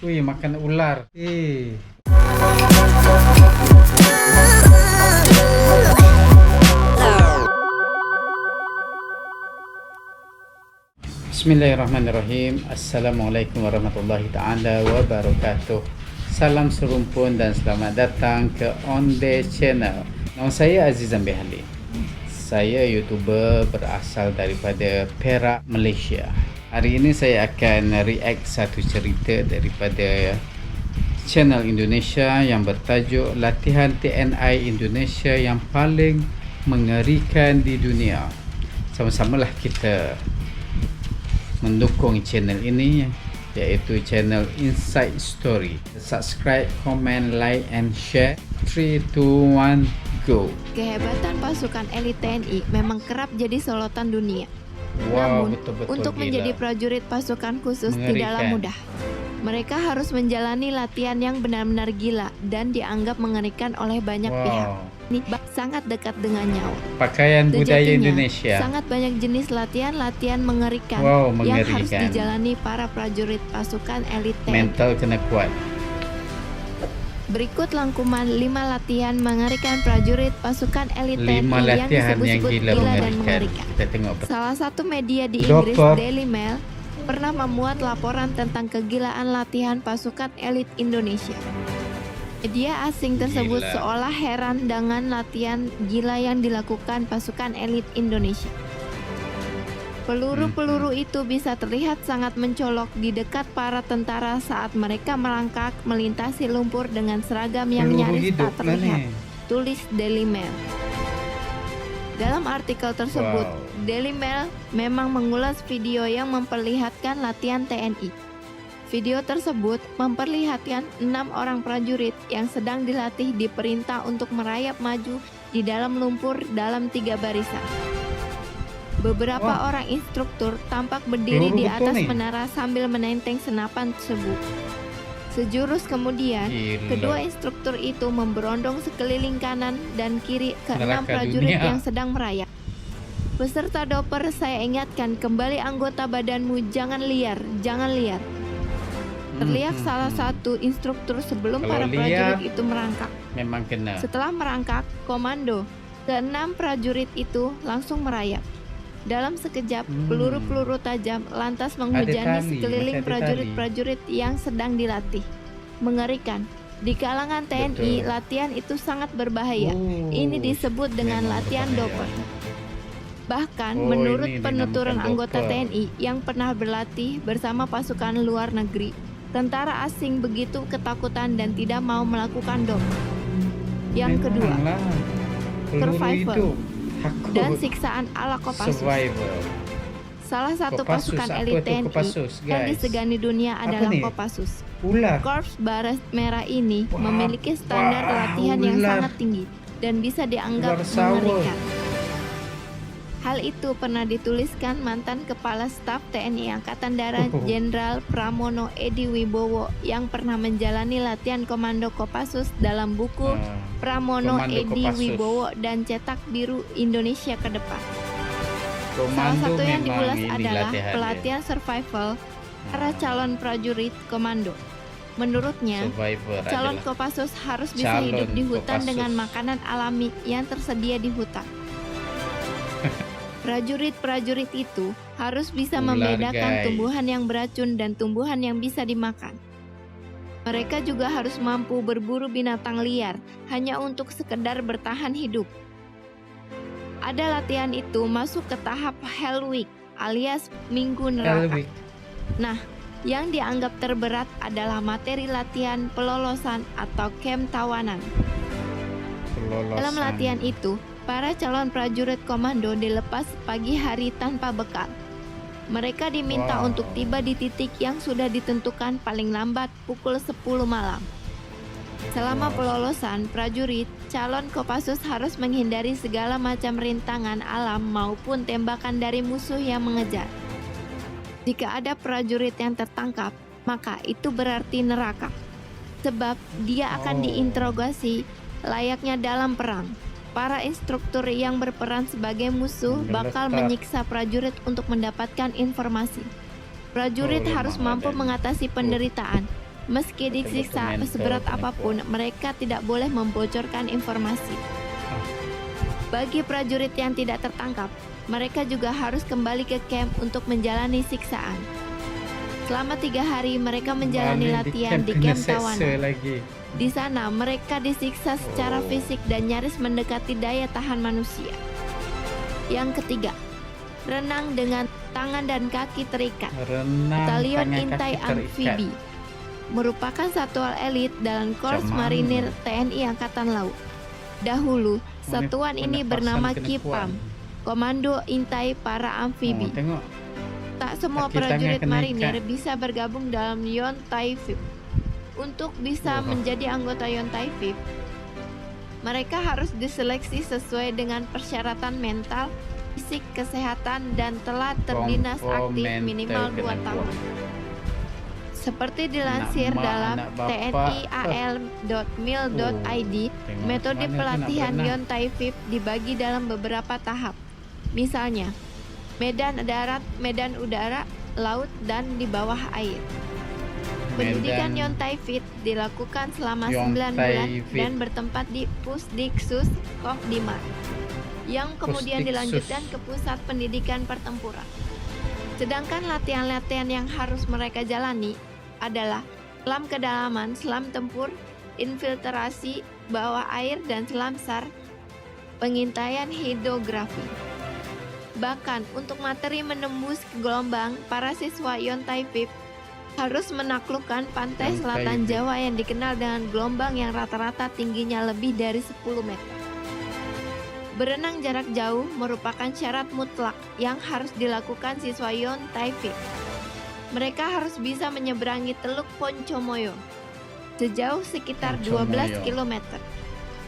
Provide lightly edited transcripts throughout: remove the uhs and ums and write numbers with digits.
Wih, makan ular. Bismillahirrahmanirrahim. Assalamualaikum warahmatullahi ta'ala wabarakatuh. Salam serumpun dan selamat datang ke Onde Channel. Nama saya Aziz Zambi Halim. Saya YouTuber berasal daripada Perak, Malaysia. Hari ini saya akan react satu cerita daripada channel Indonesia yang bertajuk Latihan TNI Indonesia yang paling mengerikan di dunia. Sama-samalah kita mendukung channel ini, iaitu channel Inside Story. Subscribe, comment, like and share. 3, 2, 1, go. Kehebatan pasukan elit TNI memang kerap jadi sorotan dunia. Wow, Namun, betul-betul untuk gila. menjadi prajurit pasukan khusus Mengerikan. tidaklah mudah. Mereka harus menjalani latihan yang benar-benar gila dan dianggap mengerikan oleh banyak pihak. Ini sangat dekat dengan nyawa. Pakaian budaya Sejatinya, Indonesia. sangat banyak jenis latihan-latihan mengerikan Wow, yang harus mengerikan. dijalani para prajurit pasukan elit TNI. Mental kena kuat. Berikut rangkuman 5 latihan mengerikan prajurit pasukan elit 5 TNI yang latihan yang disebut-sebut gila dan mengerikan. mengerikan. Kita tengok. Salah satu media di Inggris, Dokter. Daily Mail, pernah memuat laporan tentang kegilaan latihan pasukan elit Indonesia. Media asing tersebut Gila. seolah heran dengan latihan gila yang dilakukan pasukan elit Indonesia. Peluru-peluru itu bisa terlihat sangat mencolok di dekat para tentara saat mereka merangkak melintasi lumpur dengan seragam yang Peluru nyaris hidup tak terlihat. mana? Tulis Daily Mail. Dalam artikel tersebut, Wow. Daily Mail memang mengulas video yang memperlihatkan latihan TNI. Video tersebut memperlihatkan 6 orang prajurit yang sedang dilatih diperintah untuk merayap maju di dalam lumpur dalam 3 barisan. Beberapa Wah. orang instruktur tampak berdiri Peluru di betul atas nih. menara sambil menenteng senapan tersebut. Sejurus kemudian, Gila. kedua instruktur itu memberondong sekeliling kanan dan kiri ke 6 Neraka prajurit dunia. yang sedang merayap. Peserta doper, saya ingatkan kembali anggota badanmu, jangan liar, jangan liar. Terlihat salah satu instruktur sebelum Kalau para liar, prajurit itu merangkak. memang kena. Setelah merangkak, komando ke-6 prajurit itu langsung merayap. Dalam sekejap, peluru-peluru tajam lantas menghujani tali, sekeliling masih ada prajurit-prajurit yang sedang dilatih. Mengerikan. Di kalangan TNI, Betul. latihan itu sangat berbahaya. Oh, Ini disebut dengan memang latihan berbahaya. doper. Bahkan, Oh, menurut ini penuturan dinamakan anggota doper. TNI yang pernah berlatih bersama pasukan luar negeri, tentara asing begitu ketakutan dan tidak mau melakukan doper. Yang kedua, Memanglah. Peluru survival hidup. Takut. dan siksaan ala Kopassus. Survival. Salah satu Kopassus, pasukan apa elit tuh TNI Kopassus, yang guys? disegani dunia Apa adalah nih? Kopassus. Ular. Korps Baret Merah ini Wah, memiliki standar wah, latihan yang ular. sangat tinggi dan bisa dianggap Ular sawah. mengerikan. Hal itu pernah dituliskan mantan Kepala Staf TNI Angkatan Darat Oh. Jenderal Pramono Edi Wibowo yang pernah menjalani latihan komando Kopassus dalam buku Pramono Komando Edi Kopassus. Wibowo dan Cetak Biru Indonesia ke depan. Salah Komando satu yang memang diulas ini adalah latihannya. pelatihan survival para calon prajurit komando. Menurutnya, Survivor calon adalah Kopassus harus bisa calon hidup di hutan Kopassus. dengan makanan alami yang tersedia di hutan. Prajurit-prajurit itu harus bisa Ular, membedakan guys. tumbuhan yang beracun dan tumbuhan yang bisa dimakan. Mereka juga harus mampu berburu binatang liar hanya untuk sekedar bertahan hidup. Ada latihan itu masuk ke tahap Hell Week alias Minggu Neraka. Elwick. Nah, yang dianggap terberat adalah materi latihan pelolosan atau camp tawanan. Pelolosan. Dalam latihan itu, para calon prajurit komando dilepas pagi hari tanpa bekal. Mereka diminta Wow. untuk tiba di titik yang sudah ditentukan paling lambat pukul 10 malam. Selama pelolosan, prajurit calon Kopassus harus menghindari segala macam rintangan alam maupun tembakan dari musuh yang mengejar. Jika ada prajurit yang tertangkap, maka itu berarti neraka. Sebab dia akan Oh. diinterogasi layaknya dalam perang. Para instruktur yang berperan sebagai musuh bakal Menggeletak. menyiksa prajurit untuk mendapatkan informasi. Prajurit Oh, harus memang mampu ada. mengatasi penderitaan, Meski disiksa Betul-betul seberat mental apapun, mereka tidak boleh membocorkan informasi. Ah, Bagi prajurit yang tidak tertangkap, mereka juga harus kembali ke camp untuk menjalani siksaan. Selama 3 hari mereka menjalani balik latihan di kena camp seksa tawanan. lagi. Di sana mereka disiksa secara Oh. fisik dan nyaris mendekati daya tahan manusia. Yang ketiga, renang dengan tangan dan kaki terikat. Renang Batalion tangan Intai kaki terikat. Amfibi merupakan satuan elit dalam Korps Macam mana? Marinir TNI Angkatan Laut. Dahulu, satuan ini bernama Penafasan kena KIPAM, kuat. Komando Intai Para Amfibi. Oh, tengok. Tak semua Kaki tangan prajurit kena marinir ikat. bisa bergabung dalam Yontai VIP. Untuk bisa Wah. menjadi anggota Yontai VIP, mereka harus diseleksi sesuai dengan persyaratan mental, fisik, kesehatan, dan telah terdinas aktif Mental minimal 2 kena tahun. kuat. Seperti dilansir Anak mak, dalam anak bapak. tnial.mil.id, Tengok metode mana tu nak pelatihan berenang. Yontai VIP dibagi dalam beberapa tahap. Misalnya, medan darat, medan udara, laut, dan di bawah air. Pendidikan Medan Yontai VIP dilakukan selama 9 Yontai bulan VIP. dan bertempat di Pusdiksus Kokdimar, yang kemudian Pusdiksus. dilanjutkan ke pusat pendidikan pertempuran. Sedangkan latihan-latihan yang harus mereka jalani adalah selam kedalaman, selam tempur, infiltrasi bawah air dan selam SAR, pengintaian hidrografi. Bahkan untuk materi menembus ke gelombang, para siswa Yontai VIP harus menaklukkan pantai Yontai selatan VIP. Jawa yang dikenal dengan gelombang yang rata-rata tingginya lebih dari 10 meter. Berenang jarak jauh merupakan syarat mutlak yang harus dilakukan siswa Yontai VIP. Mereka harus bisa menyeberangi Teluk Poncomoyo sejauh sekitar 12 Poncomoyo. km.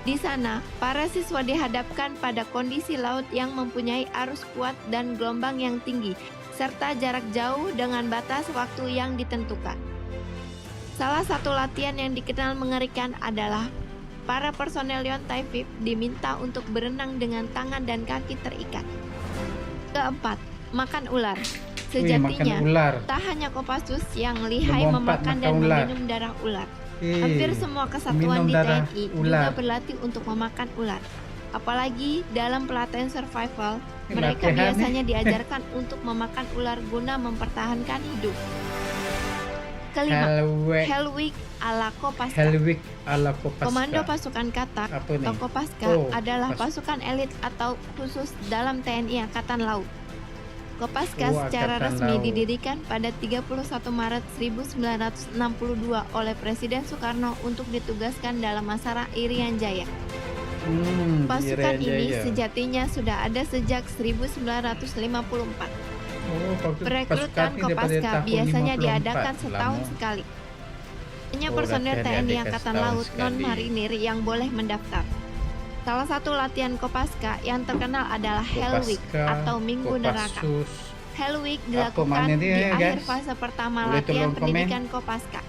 Di sana, para siswa dihadapkan pada kondisi laut yang mempunyai arus kuat dan gelombang yang tinggi, serta jarak jauh dengan batas waktu yang ditentukan. Salah satu latihan yang dikenal mengerikan adalah para personel Yontai VIP diminta untuk berenang dengan tangan dan kaki terikat. Keempat, makan ular. Sejatinya, makan ular. tak hanya Kopassus yang lihai Melompat memakan makan dan ular. meminum darah ular. Eh, Hampir semua kesatuan minum di darah TNI juga ular. berlatih untuk memakan ular. Apalagi dalam pelatihan survival, Ini mereka latihan biasanya diajarkan untuk memakan ular guna mempertahankan hidup. Kelima, Hell Week ala Kopaska. Hell Week ala Kopaska. Komando pasukan Katak Apa nih? atau Kopaska Oh, adalah pas- pasukan elit atau khusus dalam TNI Angkatan Laut. Kopaska Oh, secara Angkatan resmi Laut. didirikan pada 31 Maret 1962 oleh Presiden Soekarno untuk ditugaskan dalam Masalah Irian Jaya. Pasukan Irian ini Jaya. sejatinya sudah ada sejak 1954. Oh, Perekrutan pasukan ini daripada Kopaska tahun biasanya 54. diadakan setahun Lama. sekali. Hanya Oh, personel latihan TNI diadakan Angkatan setahun Laut sekali. non-marinir yang boleh mendaftar. Salah satu latihan Kopaska yang terkenal adalah Hell Week Kopaska, atau Minggu Neraka. Kopassus. Hell Week Apa dilakukan makna dia, di akhir guys? fase pertama Boleh latihan tolong komen? pendidikan Kopaska.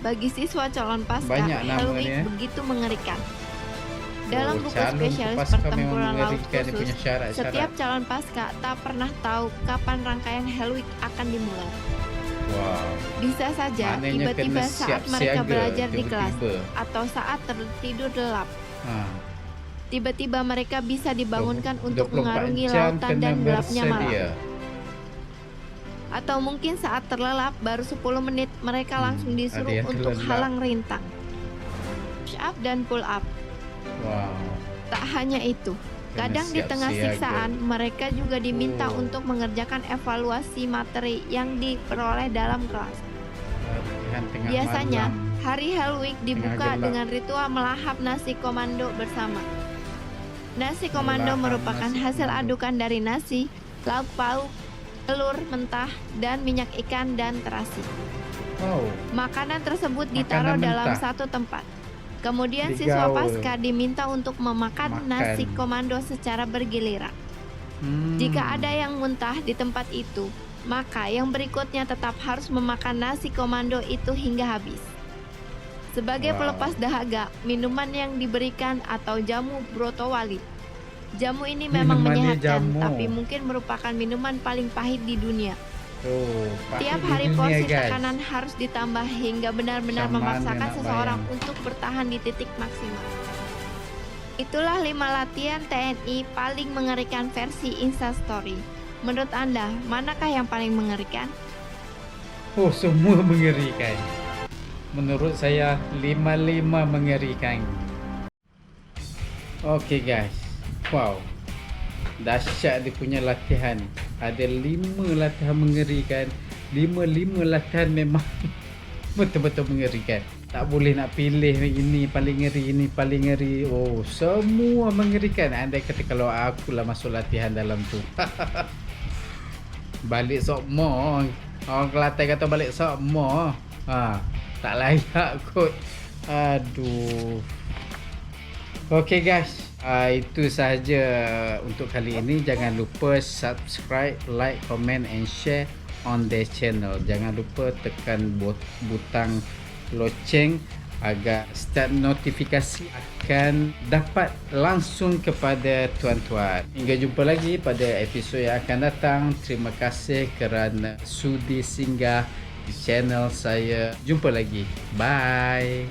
Bagi siswa calon Paska, Banyak Hell nama Week dia. begitu mengerikan. Dalam buku calon spesialis Kopaska pertempuran memang laut mengerikan, dia khusus, punya syarat-syarat. setiap calon Paska tak pernah tahu kapan rangkaian Hell Week akan dimulai. Wow. Bisa saja Maknanya tiba-tiba kena saat siap mereka siaga, belajar di kelas tiba-tiba. atau saat tertidur lelap. Ha. Tiba-tiba mereka bisa dibangunkan untuk 24 mengarungi jam lautan kena dan gelapnya malam. bersedia. Atau mungkin saat terlelap baru 10 menit mereka langsung ada disuruh yang untuk terlelap. halang rintang. Push up dan pull up. Wow. Tak hanya itu, Kena kadang di tengah siap siaga. siksaan mereka juga diminta Oh. untuk mengerjakan evaluasi materi yang diperoleh dalam kelas. Latihan tengah Biasanya, malam. hari Hell Week dibuka gelap. dengan ritual melahap nasi komando bersama. Nasi komando Melahap merupakan nasi hasil komando. adukan dari nasi, lauk pauk, telur mentah, dan minyak ikan dan terasi. Wow. Makanan tersebut Makanan ditaruh dalam mentah. satu tempat. Kemudian siswa Digaul. Paska diminta untuk memakan Makan. nasi komando secara bergiliran. Jika ada yang muntah di tempat itu, maka yang berikutnya tetap harus memakan nasi komando itu hingga habis. Sebagai Wow. pelepas dahaga, minuman yang diberikan atau jamu brotowali. Jamu ini memang Minumannya menyehatkan, jamu. tapi mungkin merupakan minuman paling pahit di dunia. Oh, Tiap pahit hari di dunia, porsi guys. tekanan harus ditambah hingga benar-benar Macam mana memaksakan nak seseorang bayang? untuk bertahan di titik maksimal. Itulah 5 latihan TNI paling mengerikan versi Instastory. Menurut Anda, manakah yang paling mengerikan? Oh, semua mengerikan. Menurut saya, 5-5 mengerikan. Okay guys. Wow. Dahsyat dia punya latihan. Ada 5 latihan mengerikan. 5 latihan memang betul-betul mengerikan. Tak boleh nak pilih ini paling ngeri, ini paling ngeri. Oh, semua mengerikan. Andai kata kalau aku lah masuk latihan dalam tu. Balik sokmo. Orang Kelantan kata balik sokmo. Tak layak kot. Aduh. Okay guys, itu sahaja untuk kali ini. Jangan lupa subscribe, like, comment and share on the channel. Jangan lupa tekan butang loceng agar start notifikasi akan dapat langsung kepada tuan-tuan. Hingga jumpa lagi pada episod yang akan datang. Terima kasih kerana sudi singgah di channel saya. Jumpa lagi. Bye.